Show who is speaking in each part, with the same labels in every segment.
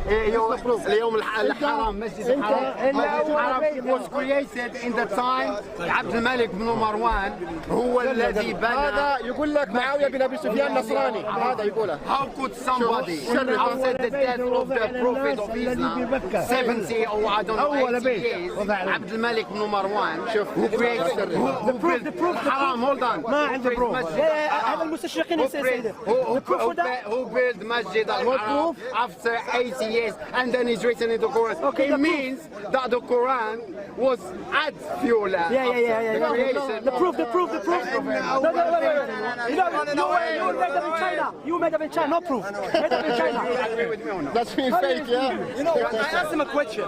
Speaker 1: اليوم الحرام مسجد الحرام was created in the time عبد الملك بن مروان هو الذي بنى.
Speaker 2: هذا يقول لك معاوية بن أبي سفيان نصراني، هذا يقوله.
Speaker 1: How could somebody after the death of the Prophet of Islam 70 or I don't know 80 years عبد الملك بن مروان who built الحرام hold on
Speaker 3: ما عنده بروف. هذا المستشرقين
Speaker 1: who built مسجد الحرام after 80 years and then it's written in the Quran. Okay, it means that the Quran was add fuel.
Speaker 3: The proof. You made them in China. No proof. Made them in China.
Speaker 2: That's being fake, yeah.
Speaker 4: You know, I asked him a question.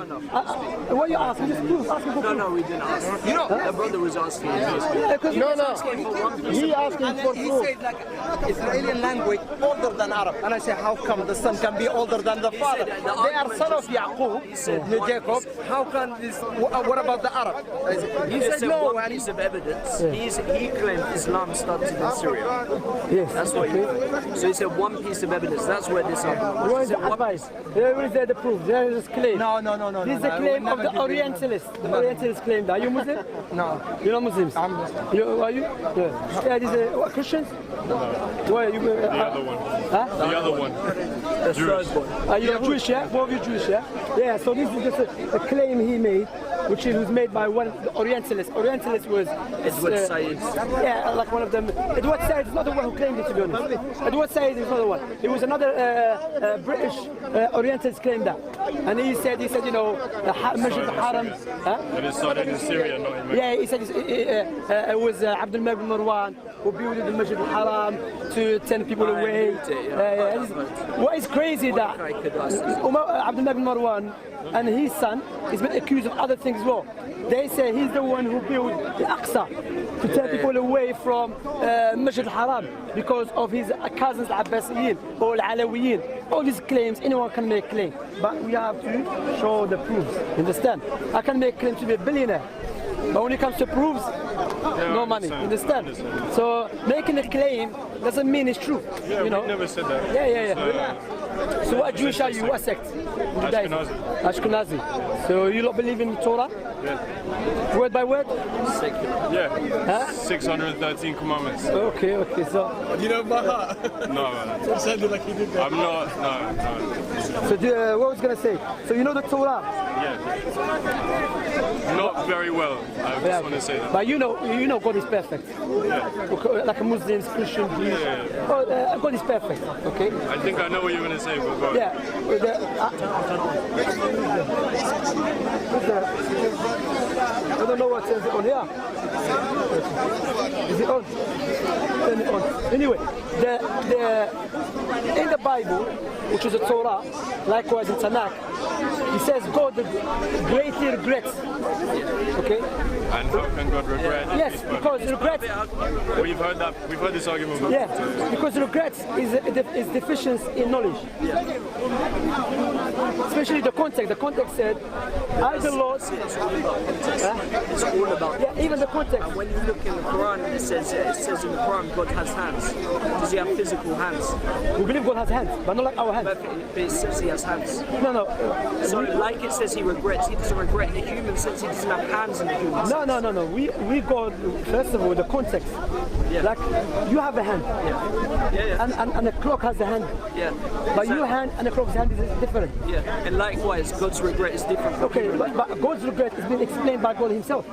Speaker 3: What you asking? Just proof. Asking for proof.
Speaker 4: No, we didn't ask. You know, the brother was asking.
Speaker 2: No. He asking for
Speaker 4: He
Speaker 2: proof.
Speaker 4: said like Israeli language older than Arab, and I said how come the son can be older than the father? They are son of Yaqub, Jacob. How can this? What about the Arab?
Speaker 5: He said no. One piece of evidence. He claimed Islam started in Syria.
Speaker 3: Yes.
Speaker 5: That's what he. So he said one piece of evidence. That's where this argument.
Speaker 3: Where is the advice? Where is the proof? There is a claim.
Speaker 4: No.
Speaker 3: This is the claim of the Orientalists. The Orientalists claim that. Are you Muslim?
Speaker 4: No.
Speaker 3: You're not Muslims?
Speaker 4: I'm Muslim.
Speaker 3: Are you? Yeah. These are Christians? Why are you?
Speaker 6: The other one.
Speaker 3: Huh?
Speaker 6: The other one. Jewish.
Speaker 3: Are you Jewish? Yeah. Both of you Jewish? Yeah. Yeah. So this is just a claim he made, which was made by one of the Orientalists. Orientalist was
Speaker 5: Edward Said.
Speaker 3: Yeah, like one of them. Edward Said is not the one who claimed it, to be honest. Edward Said is not the one. It was another British Orientalist claimed that, and he said you know the Masjid al-Haram.
Speaker 6: That it started in Syria, not in Mecca.
Speaker 3: Yeah, he said it was Abdul Malik bin Marwan who built the Masjid al-Haram to send people away. What is crazy that Abdul Malik bin Marwan and his son is been accused of other things as well. They say he's the one who built the Aqsa to turn people away from Masjid al-Haram because of his cousins Abbasiyin or Alawiyin. All these claims, anyone can make claim, but we have to show the proofs. Understand? I can make claim to be a billionaire, but when it comes to proofs, no money. Understand? So making a claim doesn't mean it's true.
Speaker 6: Yeah,
Speaker 3: you know?
Speaker 6: we never said that.
Speaker 3: Yeah. So what Jewish are you? What sect?
Speaker 6: Ashkenazi.
Speaker 3: Ashkenazi. So you don't believe in Torah?
Speaker 6: Yeah.
Speaker 3: Word by word?
Speaker 6: Yeah.
Speaker 3: Huh?
Speaker 6: 613 commandments.
Speaker 3: Okay. So
Speaker 4: You know by heart.
Speaker 6: No, man.
Speaker 4: Sounded like he did that.
Speaker 6: I'm not. No.
Speaker 3: So what was gonna say? So you know the Torah?
Speaker 6: Yeah. Not very well. I just want to say that.
Speaker 3: But you know God is perfect.
Speaker 6: Yeah.
Speaker 3: Like Muslims, Christians, Jews.
Speaker 6: Yeah.
Speaker 3: God is perfect. Okay.
Speaker 6: I think I know what you're going to say, but go on.
Speaker 3: Yeah. I don't know what says it on here. Is it on? Turn it on. Anyway, in the Bible, which is the Torah, likewise in Tanakh, he says God greatly regrets. Okay?
Speaker 6: And how can God regret?
Speaker 3: Yes, because regret.
Speaker 6: We've heard this argument before.
Speaker 3: Yeah, because regrets is deficiency in knowledge. Especially the context. The context said, I the Lord.
Speaker 5: It's all about.
Speaker 3: Yeah, even the context.
Speaker 5: And when you look in the Quran, it says in the Quran God has hands. Does he have physical hands?
Speaker 3: We believe God has hands, but not like our hands.
Speaker 5: But it says he has hands.
Speaker 3: No.
Speaker 5: So like it says he regrets, he doesn't regret in the human sense, he doesn't have hands in the human sense.
Speaker 3: No. We go, first of all, the context.
Speaker 5: Yeah.
Speaker 3: Like, you have a hand.
Speaker 5: Yeah.
Speaker 3: And the clock has a hand.
Speaker 5: Yeah.
Speaker 3: But your hand and the clock's hand is different.
Speaker 5: Yeah. And likewise, God's regret is different from
Speaker 3: Okay,
Speaker 5: human.
Speaker 3: but God's regret has been explained by God himself.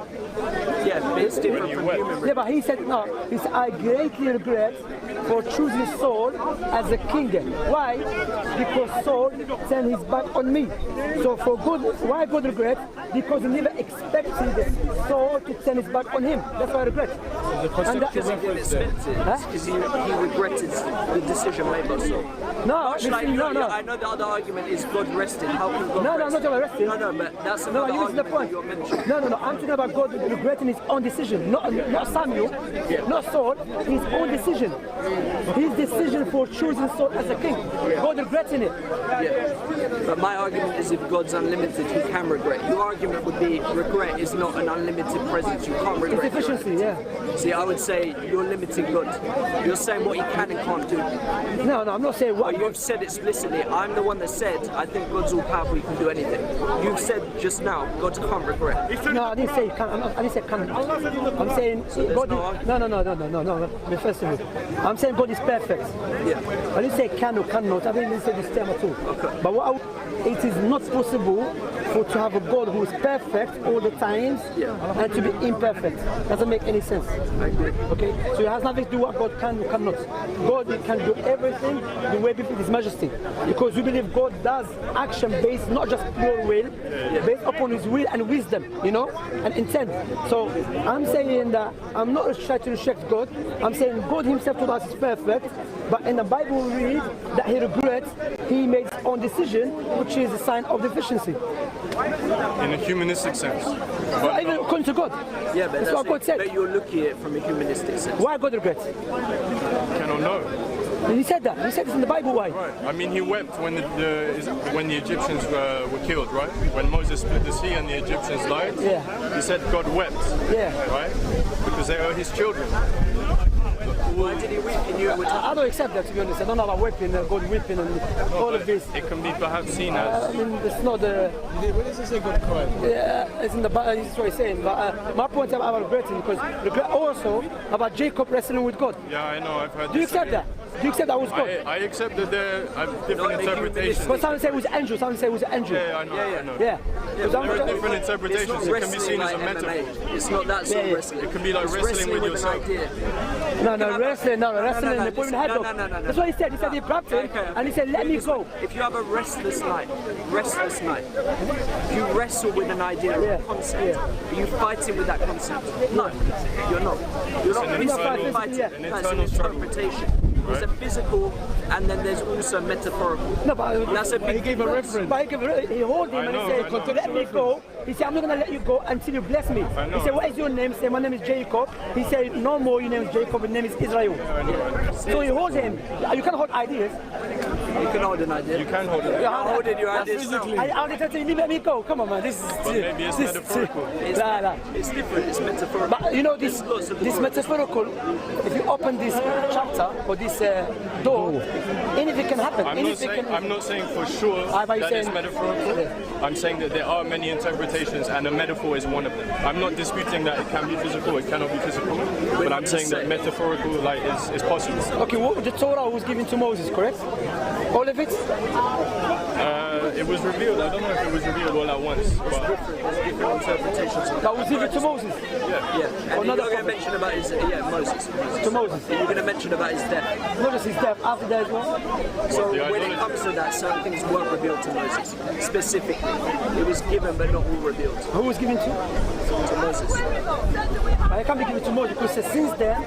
Speaker 5: Yeah, but it's different from human regret.
Speaker 3: Yeah, but he said, no, he said, I greatly regret for choosing Saul as a king. Why? Because Saul turned his back on me. So for God, why God regret? Because he never expected Saul to turn his back on him. That's why I regret.
Speaker 5: Because he didn't expect it. Because he regretted the decision made by Saul.
Speaker 3: No.
Speaker 5: I know the other argument is God rested. How can God
Speaker 3: No,
Speaker 5: rest?
Speaker 3: I'm not talking about resting.
Speaker 5: No, but that's another
Speaker 3: you missed the
Speaker 5: argument
Speaker 3: point.
Speaker 5: you're mentioning.
Speaker 3: No, I'm talking about God regretting his own decision, not Samuel, not Saul, his own decision. His decision for choosing Saul as a king. God regretting it.
Speaker 5: Yeah. But my argument is if God's unlimited, he can regret. Your argument would be regret is not an unlimited presence. You can't regret.
Speaker 3: It's efficiency, yeah.
Speaker 5: See, I would say you're limiting God. You're saying what he can and can't do.
Speaker 3: No, I'm not saying what.
Speaker 5: You've said explicitly, I'm the one that said, I think God's all powerful, he can do anything. You've said just now, God can't regret.
Speaker 3: No, I didn't say can. I didn't say can. I'm saying God. No. First of all, I'm saying God is perfect.
Speaker 5: Yeah.
Speaker 3: I didn't say can or cannot. I didn't say this term at all.
Speaker 5: Okay.
Speaker 3: But it is not possible to have a God who is perfect all the times and to be imperfect. Doesn't make any sense.
Speaker 5: I agree.
Speaker 3: Okay, so it has nothing to do with what God can or cannot. God can do everything the way befits His Majesty, because we believe God does action based not just pure will, based upon His will and wisdom, and intent. So I'm saying that I'm not trying to reject God. I'm saying God Himself told us is perfect, but in the Bible we read that He regrets He made His own decision, which is a sign of deficiency.
Speaker 6: In a humanistic sense.
Speaker 3: But even according to God.
Speaker 5: Yeah, but
Speaker 3: that's what God said.
Speaker 5: But you're looking at it from a humanistic sense.
Speaker 3: Why God regrets?
Speaker 6: Cannot know.
Speaker 3: He said that. He said this in the Bible. Why?
Speaker 6: Right. I mean, he wept when the Egyptians were killed, right? When Moses split the sea and the Egyptians died.
Speaker 3: Yeah.
Speaker 6: He said God wept.
Speaker 3: Yeah.
Speaker 6: Right? Because they are his children.
Speaker 5: Why did he weep?
Speaker 3: I don't accept that, to be honest. I don't know about weeping, God weeping and all of this.
Speaker 6: It can be perhaps seen as...
Speaker 3: I mean, it's not the...
Speaker 2: Where does it say God cried?
Speaker 3: Yeah, it's in the Bible, this is what he's saying. But my point about regretting, because regret also about Jacob wrestling with God.
Speaker 6: Yeah, I know, I've heard
Speaker 3: Do you accept that? Do you accept that was God?
Speaker 6: I accept that there are different interpretations.
Speaker 3: But some say it was an angel, some say it was an angel.
Speaker 6: Yeah, I know.
Speaker 3: Yeah.
Speaker 6: There are different interpretations. It can be seen as a metaphor.
Speaker 5: It's not that sort of wrestling.
Speaker 6: It can be like wrestling with yourself.
Speaker 3: No, wrestling, they put him in head.
Speaker 5: No.
Speaker 3: That's what he said. He said he grabbed him and he said, let me go.
Speaker 5: If you have a restless night, you wrestle with an idea or a concept, are you fighting with that concept? No, you're not. You're not physically fighting. That's an interpretation. There's a physical and then there's also metaphorical.
Speaker 3: No, but
Speaker 5: that's a big
Speaker 2: he gave a reference.
Speaker 3: But he hold him and he said, let me go. He said, I'm not going to let you go until you bless me. He said, what is your name? He said, my name is Jacob. He said, no more, your name is Jacob, your name is Israel. So he holds him. You can't hold ideas.
Speaker 5: You can hold an idea.
Speaker 6: You can hold it.
Speaker 5: You're holding your ideas physically.
Speaker 3: I'll tell you, let me go. Come on, man. This is...
Speaker 6: But maybe it's metaphorical.
Speaker 5: It's different. It's metaphorical.
Speaker 3: But you know, this metaphorical, if you open this chapter or this door, anything can happen.
Speaker 6: I'm not saying for sure that it's metaphorical. I'm saying that there are many interpretations and a metaphor is one of them. I'm not disputing that it can be physical, it cannot be physical. But I'm saying that metaphorical is possible.
Speaker 3: Okay, well, the Torah was given to Moses, correct? All of it?
Speaker 6: It was revealed. I don't know if it was revealed all at once. But
Speaker 5: There's different interpretations.
Speaker 3: That was given to Moses?
Speaker 5: Yeah. And you're going to mention about his... Moses.
Speaker 3: To Moses.
Speaker 5: And you're going to mention about his death.
Speaker 3: Moses' death, after that as well?
Speaker 5: So when it comes to that, certain things weren't revealed to Moses. Specifically. It was given but not all revealed.
Speaker 3: Who was given to?
Speaker 5: To Moses.
Speaker 3: But it can't be given to Moses because since then,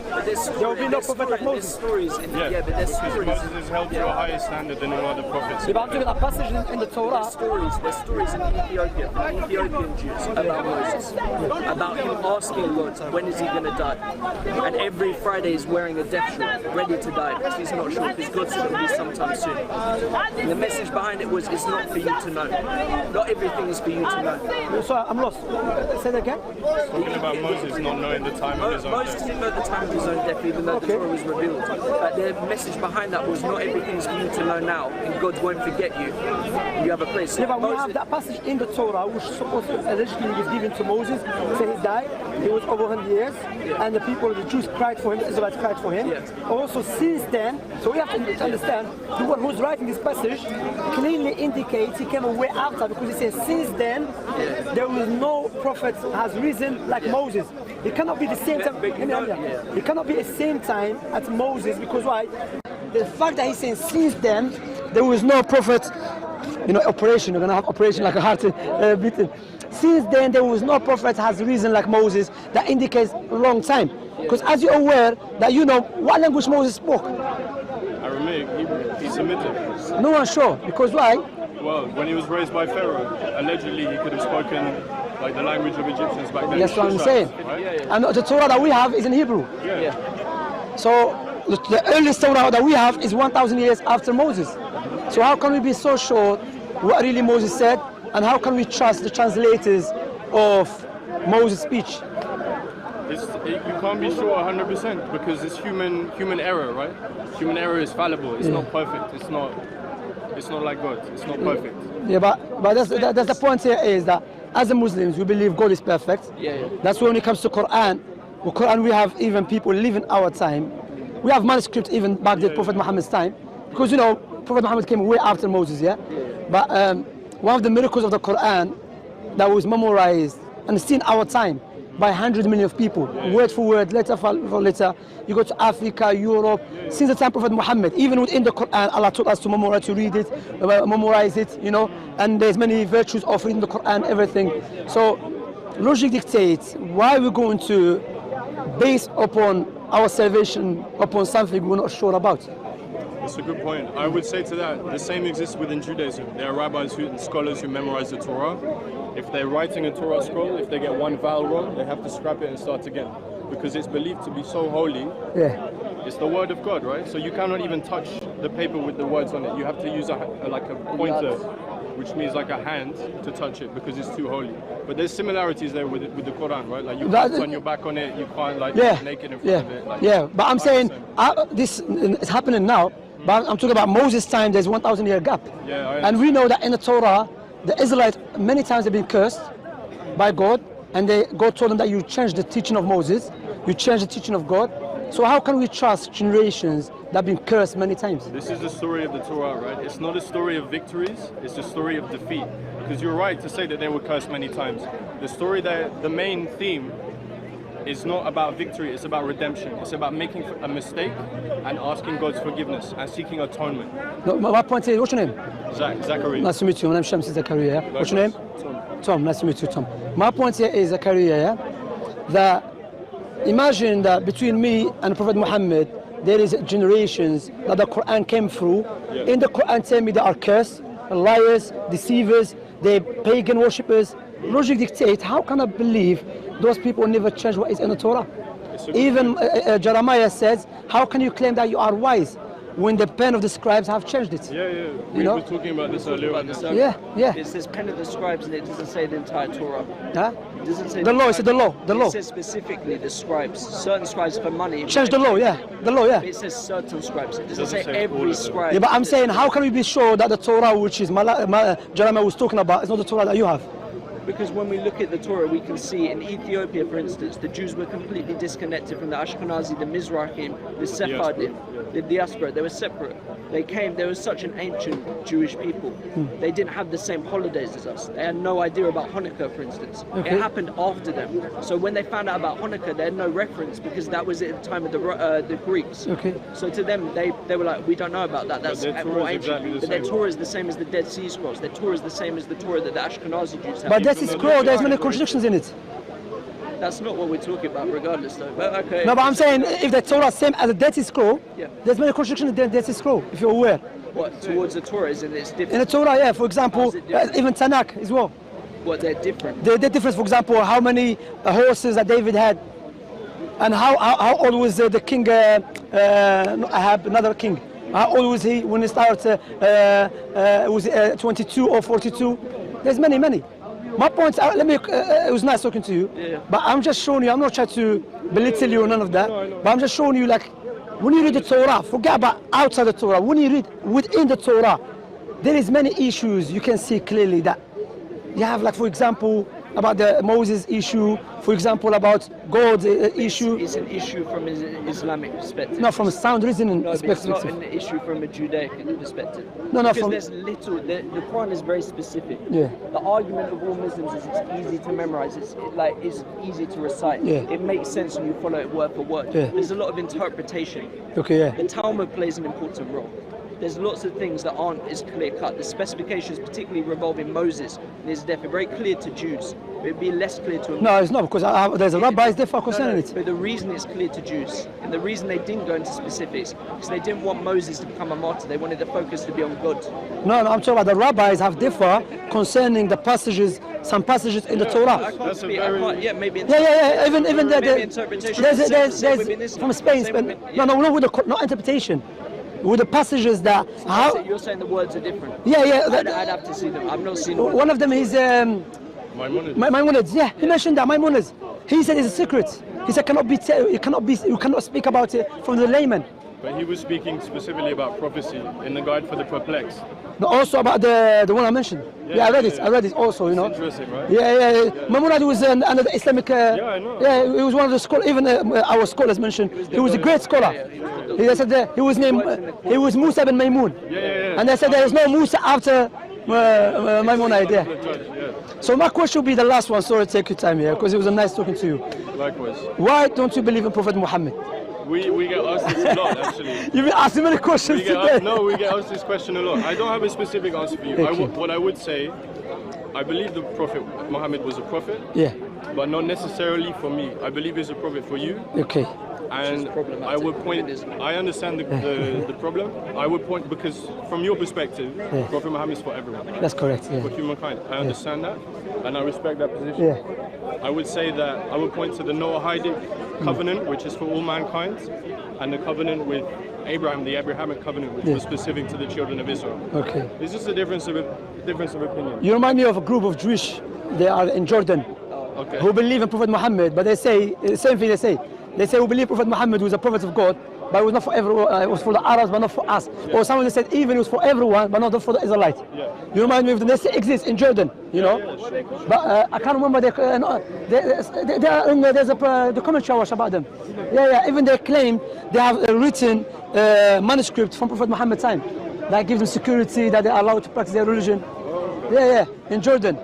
Speaker 3: there will be no prophet like Moses.
Speaker 5: Stories but there's stories.
Speaker 6: Moses is held to a higher standard than all other prophets.
Speaker 3: If I'm talking a passage in the Torah...
Speaker 5: There's stories in Ethiopia, from Ethiopian Jews about Moses, about him asking God, when is he going to die? And every Friday he's wearing a death shroud, ready to die, because he's not sure, because God said it will be sometime soon. And the message behind it was, it's not for you to know. Not everything is for you to know.
Speaker 3: So I'm lost. Say that again?
Speaker 6: Talking about Moses not knowing the time of his own
Speaker 5: Moses
Speaker 6: death.
Speaker 5: didn't know the time of his own death, even though the Torah was revealed. But the message behind that was, not everything is for you to know now, and God won't forget you. You have a place.
Speaker 3: Yeah, but we have that passage in the Torah which supposed to allegedly was given to Moses. So he died, he was over 100 years, and the people, the Jews cried for him, the Israelites cried for him. Also since then, so we have to understand, the one who's writing this passage clearly indicates he came away after, because he says since then, there was no prophet has risen like Moses. It cannot be the same time, it cannot be the same time as Moses, because why? The fact that he's saying since then, there was no prophet, operation, you're going to have operation like a heart beating. Since then, there was no prophet has risen like Moses. That indicates a long time. Because as you're aware, that what language Moses spoke?
Speaker 6: Aramaic, Hebrew, Semitic.
Speaker 3: No one's sure. Because why?
Speaker 6: Well, when he was raised by Pharaoh, allegedly he could have spoken like the language of Egyptians back then.
Speaker 3: That's what I'm saying.
Speaker 6: Right?
Speaker 3: And the Torah that we have is in Hebrew. So the earliest Torah that we have is 1,000 years after Moses. So how can we be so sure what really Moses said, and how can we trust the translators of Moses' speech?
Speaker 6: You can't be sure 100% because it's human error, right? Human error is fallible. It's not perfect. It's not like God. It's not perfect.
Speaker 3: Yeah, but that's the point here is that as a Muslims we believe God is perfect.
Speaker 5: Yeah.
Speaker 3: That's when it comes to Quran. With Quran we have even people living our time. We have manuscripts even back to Prophet Muhammad's time, because you know Prophet Muhammad came way after Moses. Yeah. But one of the miracles of the Quran that was memorized and still in our time by 100 million of people, word for word, letter for letter. You go to Africa, Europe, since the time of Prophet Muhammad, even within the Quran, Allah taught us to memorize, to read it, memorize it, you know, and there's many virtues of reading the Quran, everything. So logic dictates why we're going to base upon our salvation upon something we're not sure about.
Speaker 6: That's a good point. I would say to that, the same exists within Judaism. There are rabbis and scholars who memorize the Torah. If they're writing a Torah scroll, if they get one vowel wrong, they have to scrap it and start again. Because it's believed to be so holy.
Speaker 3: Yeah.
Speaker 6: It's the word of God, right? So you cannot even touch the paper with the words on it. You have to use like a pointer, which means like a hand, to touch it because it's too holy. But there's similarities there with the Quran, right? Like you can't turn your back on it, you can't like naked in front of it. Like,
Speaker 3: but I'm saying this is happening now, but I'm talking about Moses' time, there's 1,000-year gap.
Speaker 6: Yeah,
Speaker 3: and we know that in the Torah, the Israelites many times have been cursed by God, and God told them that you change the teaching of Moses, you change the teaching of God. So how can we trust generations that have been cursed many times?
Speaker 6: This is the story of the Torah, right? It's not a story of victories, it's a story of defeat. Because you're right to say that they were cursed many times. The story that the main theme is not about victory, it's about redemption. It's about making a mistake and asking God's forgiveness and seeking atonement.
Speaker 3: No, my point is, what's your name?
Speaker 6: Zachary.
Speaker 3: Nice to meet you. My name is Shams Zachary. Yeah? What's your name? Tom. Nice to meet you, Tom. My point here is, Zachary, that imagine that between me and Prophet Muhammad, there is generations that the Quran came through.
Speaker 6: Yeah.
Speaker 3: In the Quran, tell me they are cursed, liars, deceivers, they're pagan worshippers. Logic dictates, how can I believe those people never change what is in the Torah? Even Jeremiah says, how can you claim that you are wise when the pen of the scribes have changed it?
Speaker 6: Yeah. We were talking about this earlier.
Speaker 3: Yeah.
Speaker 5: It says pen of the scribes and it doesn't say the entire Torah.
Speaker 3: Huh?
Speaker 5: It doesn't say
Speaker 3: the law, it's the law.
Speaker 5: It says specifically the scribes. Certain scribes for money.
Speaker 3: Change the law, The law,
Speaker 5: It says certain scribes. It doesn't say every scribe.
Speaker 3: Yeah, but I'm saying, how can we be sure that the Torah, which is Jeremiah was talking about, is not the Torah that you have?
Speaker 5: Because when we look at the Torah, we can see in Ethiopia, for instance, the Jews were completely disconnected from the Ashkenazi, the Mizrahim, the Sephardim, the diaspora. They were separate. They were such an ancient Jewish people. They didn't have the same holidays as us. They had no idea about Hanukkah, for instance.
Speaker 3: Okay.
Speaker 5: It happened after them. So when they found out about Hanukkah, they had no reference because that was at the time of the Greeks.
Speaker 3: Okay.
Speaker 5: So to them, they were like, we don't know about that. That's more ancient. But their Torah is the same as the Dead Sea Scrolls. Their Torah is the same as the Torah that the Ashkenazi Jews have.
Speaker 3: But Dead Sea Scroll, there's many contradictions in it.
Speaker 5: That's not what we're talking about, regardless, though. But okay.
Speaker 3: No, but I'm saying if the Torah is same as the Dead Sea Scroll,
Speaker 5: Yeah.
Speaker 3: there's many contradictions in the Dead Sea Scroll, if you're aware.
Speaker 5: What towards the Torah is it's different.
Speaker 3: In the Torah, yeah, for example,
Speaker 5: How's it different?
Speaker 3: even Tanakh as well.
Speaker 5: What they're different.
Speaker 3: The difference, for example, how many horses that David had, and how old was the king, Ahab, another king? How old was he when he started? Was 22 or 42? There's many. My point, it was nice talking to you, but I'm just showing you, I'm not trying to belittle you or none of that, but I'm just showing you, like, when you read the Torah, forget about outside the Torah, when you read within the Torah, there is many issues you can see clearly that you have, like, for example, about the Moses issue, for example, about God's issue.
Speaker 5: It's an issue from an Islamic perspective.
Speaker 3: No, from a sound reasoning perspective.
Speaker 5: It's not an issue from a Judaic perspective.
Speaker 3: No,
Speaker 5: because there's little. The Quran is very specific.
Speaker 3: Yeah.
Speaker 5: The argument of all Muslims is it's easy to memorize. It's easy to recite.
Speaker 3: Yeah.
Speaker 5: It makes sense when you follow it word for word.
Speaker 3: Yeah.
Speaker 5: There's a lot of interpretation.
Speaker 3: Okay, yeah.
Speaker 5: The Talmud plays an important role. There's lots of things that aren't as clear cut. The specifications, particularly revolving Moses and his death, are very clear to Jews. It would be less clear to.
Speaker 3: No, it's not, because there's a rabbis differ concerning it.
Speaker 5: But the reason it's clear to Jews, and the reason they didn't go into specifics, because they didn't want Moses to become a martyr. They wanted the focus to be on God.
Speaker 3: No, I'm talking about the rabbis have differ concerning the passages, some passages in the Torah.
Speaker 5: I can't speak. Maybe.
Speaker 3: Yeah. Even
Speaker 5: maybe interpretation.
Speaker 3: There's from Spain. Not interpretation. With the passages that
Speaker 5: You're saying the words are different.
Speaker 3: Yeah.
Speaker 5: I'd have to see them. I've not seen them.
Speaker 3: One of them is Maimonides, yeah, he mentioned that Maimonides. He said it's a secret. He said you cannot speak about it from the layman.
Speaker 6: But he was speaking specifically about prophecy in the Guide for the Perplexed.
Speaker 3: But also about the one I mentioned. Yeah, I read it. I read it also. You know.
Speaker 6: It's interesting, right?
Speaker 3: Yeah. Maimonides was another Islamic.
Speaker 6: Yeah, I know.
Speaker 3: Yeah, he was one of the scholars. Even our scholars mentioned he was a great scholar. They said that he was named. He was Musa bin Maimun.
Speaker 6: Yeah.
Speaker 3: And they said there is no Musa after Maimonides. Yeah. So my question will be the last one. Sorry to take your time here, because it was a nice talking to you.
Speaker 6: Likewise.
Speaker 3: Why don't you believe in Prophet Muhammad?
Speaker 6: We get asked this a lot, actually.
Speaker 3: You've been asking many questions today.
Speaker 6: We get asked this question a lot. I don't have a specific answer for you.
Speaker 3: Okay.
Speaker 6: What I would say, I believe the Prophet Muhammad was a prophet.
Speaker 3: Yeah.
Speaker 6: But not necessarily for me. I believe he's a prophet for you.
Speaker 3: Okay.
Speaker 6: And I would point, I understand the problem. I would point, because from your perspective, Prophet Muhammad is for everyone.
Speaker 3: That's correct, yeah.
Speaker 6: For humankind. I understand that, and I respect that position.
Speaker 3: Yeah.
Speaker 6: I would say that I would point to the Noahidic covenant, which is for all mankind, and the covenant with Abraham, the Abrahamic covenant, which was specific to the children of Israel.
Speaker 3: Okay.
Speaker 6: It's just a difference of opinion.
Speaker 3: You remind me of a group of Jewish, they are in Jordan, who believe in Prophet Muhammad, but they say, the same thing they say. They say we believe Prophet Muhammad was a prophet of God, but it was not for everyone, it was for the Arabs, but not for us. Or someone they said even it was for everyone, but not for the Israelites. You remind me of the nation exists in Jordan, you know? But I can't remember, there's a documentary about them. Even they claim they have a written manuscript from Prophet Muhammad's time that gives them security, that they are allowed to practice their religion. In Jordan.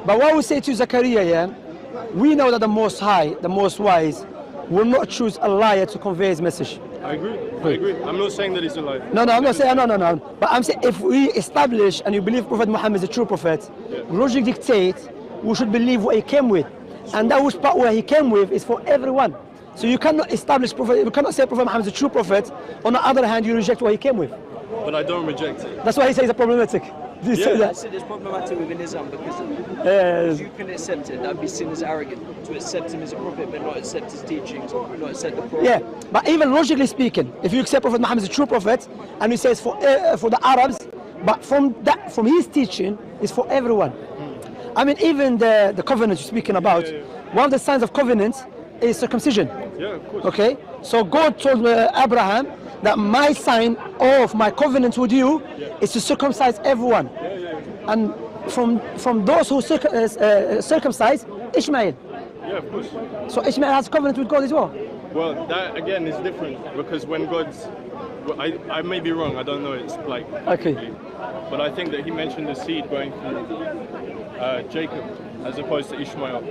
Speaker 3: But what we say to Zachariah, we know that the Most High, the Most Wise, will not choose a liar to convey his message.
Speaker 6: I agree. I'm not saying that he's a liar.
Speaker 3: No, I'm not saying no. But I'm saying if we establish and you believe Prophet Muhammad is a true prophet, logic dictates we should believe what he came with, and that which part where he came with is for everyone. So you cannot establish prophet. You cannot say Prophet Muhammad is a true prophet. On the other hand, you reject what he came with.
Speaker 6: But I don't reject it.
Speaker 3: That's why he says it's problematic. Do you say that?
Speaker 5: I said it's problematic within Islam because you can accept it. That would be seen as arrogant to accept him as a prophet, but not accept his teachings, not accept the prophet.
Speaker 3: Yeah, but even logically speaking, if you accept Prophet Muhammad as a true prophet, and he says for the Arabs, but from his teaching is for everyone. I mean, even the covenant you're speaking about, one of the signs of covenant is circumcision.
Speaker 6: Yeah, of course.
Speaker 3: Okay, so God told Abraham that my sign of my covenant with you is to circumcise everyone. And from those who circumcise, Ishmael.
Speaker 6: Yeah, of course.
Speaker 3: So Ishmael has covenant with God as well.
Speaker 6: Well, that again is different, because when God's, I may be wrong, I don't know, it's like,
Speaker 3: Okay.
Speaker 6: but I think that he mentioned the seed going through Jacob as opposed to Ishmael.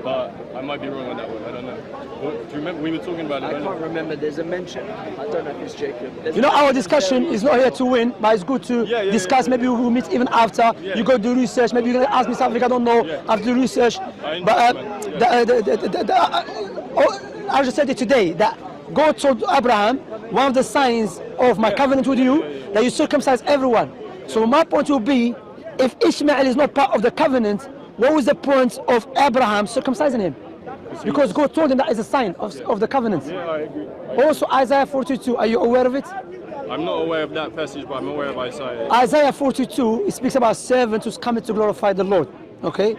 Speaker 6: But I might be wrong on that one, I don't know. Do you remember, we were talking about it
Speaker 5: I
Speaker 6: earlier.
Speaker 5: can't remember, there's a mention, I don't know if it's Jacob.
Speaker 3: You know, our discussion is not here to win, but it's good to discuss. Maybe we'll meet even after. You go do research. Maybe you're going to ask me something I don't know after the research. But I just said it today, that God told Abraham, one of the signs of my covenant with you, that you circumcise everyone. So my point will be, if Ishmael is not part of the covenant, what was the point of Abraham circumcising him? Because God told him that is a sign of the covenant.
Speaker 6: Yeah, I agree.
Speaker 3: Also, Isaiah 42, are you aware of it?
Speaker 6: I'm not aware of that passage, but I'm aware of Isaiah.
Speaker 3: Isaiah 42, it speaks about servants who's coming to glorify the Lord. Okay?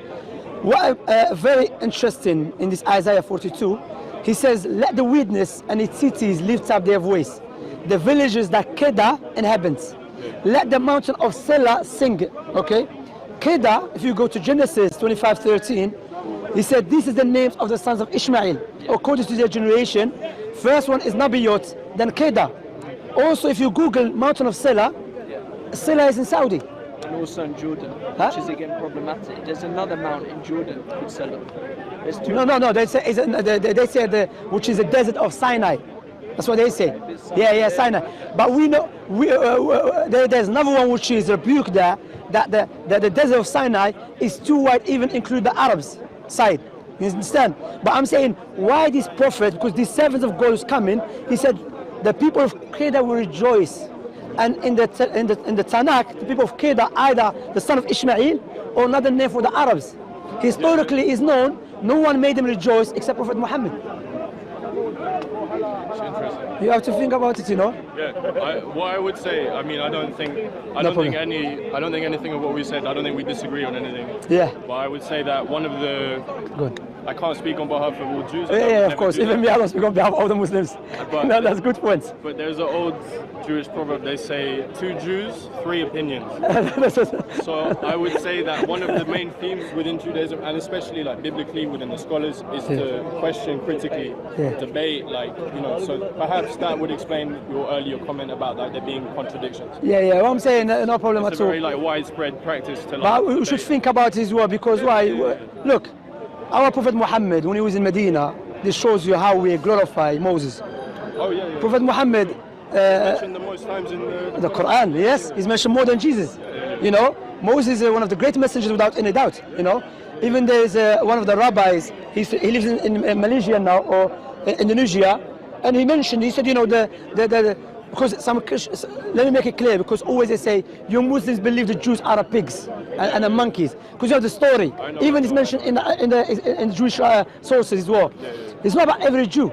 Speaker 3: What very interesting in this Isaiah 42, he says, let the wilderness and its cities lift up their voice, the villages that Kedar inhabits. Let the mountain of Selah sing. Okay? Kedar, if you go to Genesis 25:13, he said, this is the names of the sons of Ishmael, according to their generation. First one is Nabiot, then Kedar. Also, if you Google mountain of Selah, Selah is in Saudi.
Speaker 5: And also in Jordan, which is again problematic. There's another mountain in Jordan called Selah. There's two.
Speaker 3: No, they say which is the desert of Sinai. That's what they say. Yeah, Sinai. But we know, there's another one which is rebuked there, that the desert of Sinai is too wide, even include the Arabs side. You understand? But I'm saying, why this prophet, because these servants of God is coming, he said, the people of Kedar will rejoice. And in the Tanakh, the people of Kedar, either the son of Ishmael or another name for the Arabs. Historically is known, no one made them rejoice except Prophet Muhammad.
Speaker 6: It's interesting.
Speaker 3: You have to think about it, you know.
Speaker 6: Yeah. What I would say, I mean, I don't think anything of what we said. I don't think we disagree on anything.
Speaker 3: Yeah.
Speaker 6: But I would say that one of the.
Speaker 3: Good.
Speaker 6: I can't speak on behalf of all Jews.
Speaker 3: Yeah, of course. Even me, I don't speak on behalf of all the Muslims.
Speaker 6: But,
Speaker 3: no, that's good points.
Speaker 6: But there's an old Jewish proverb. They say 2 Jews, 3 opinions. So I would say that one of the main themes within Judaism, and especially like biblically within the scholars, is to question critically, debate, like, you know. So perhaps that would explain your earlier comment about like there being contradictions.
Speaker 3: Yeah. What I'm saying, no problem
Speaker 6: It's
Speaker 3: at all.
Speaker 6: a very like widespread practice to. Like,
Speaker 3: but we should think about it as well, because why? Look, our Prophet Muhammad, when he was in Medina, this shows you how we glorify Moses.
Speaker 6: Oh yeah.
Speaker 3: Prophet Muhammad.
Speaker 6: Mentioned the most times in
Speaker 3: the Quran, yes, he's mentioned more than Jesus. You know, Moses is one of the great messengers without any doubt. You know, even there is one of the rabbis. He lives in Malaysia now, or Indonesia, and he said, you know, because some Christians, let me make it clear, because always they say you Muslims believe the Jews are pigs and the monkeys, because you have the story. Even it's mentioned in the Jewish sources as well. It's not about every Jew.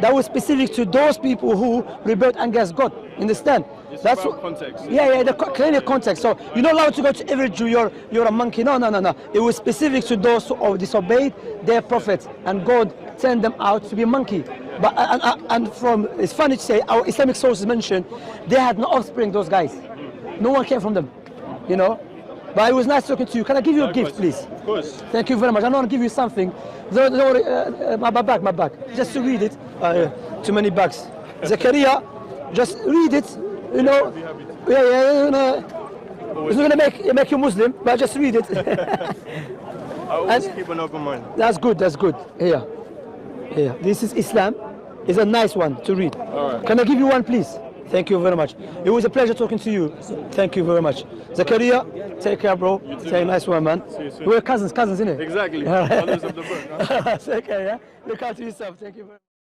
Speaker 3: That was specific to those people who rebelled against God. Understand?
Speaker 6: That's about context.
Speaker 3: Yeah, clearly context. So you're not allowed to go to every Jew. You're a monkey. No. It was specific to those who disobeyed their prophets, and God turned them out to be a monkey. But it's funny to say, our Islamic sources mention they had no offspring. Those guys, no one came from them. You know. But it was nice talking to you. Can I give you a gift, please?
Speaker 6: Of course.
Speaker 3: Thank you very much. I want to give you something. Don't worry, my bag. Just to read it. Too many bags. Zakaria, just read it. You know. Yeah. It's not gonna make you Muslim, but just read it.
Speaker 6: I always keep an open mind.
Speaker 3: That's good. Here. This is Islam. It's a nice one to read.
Speaker 6: All right.
Speaker 3: Can I give you one, please? Thank you very much. It was a pleasure talking to you. Thank you very much. Zakaria, take care, bro. Say a nice one, man.
Speaker 6: See you soon.
Speaker 3: We're cousins, innit?
Speaker 6: Exactly. Brothers of the book. Huh?
Speaker 3: Take care, yeah? Look after yourself. Thank you very much.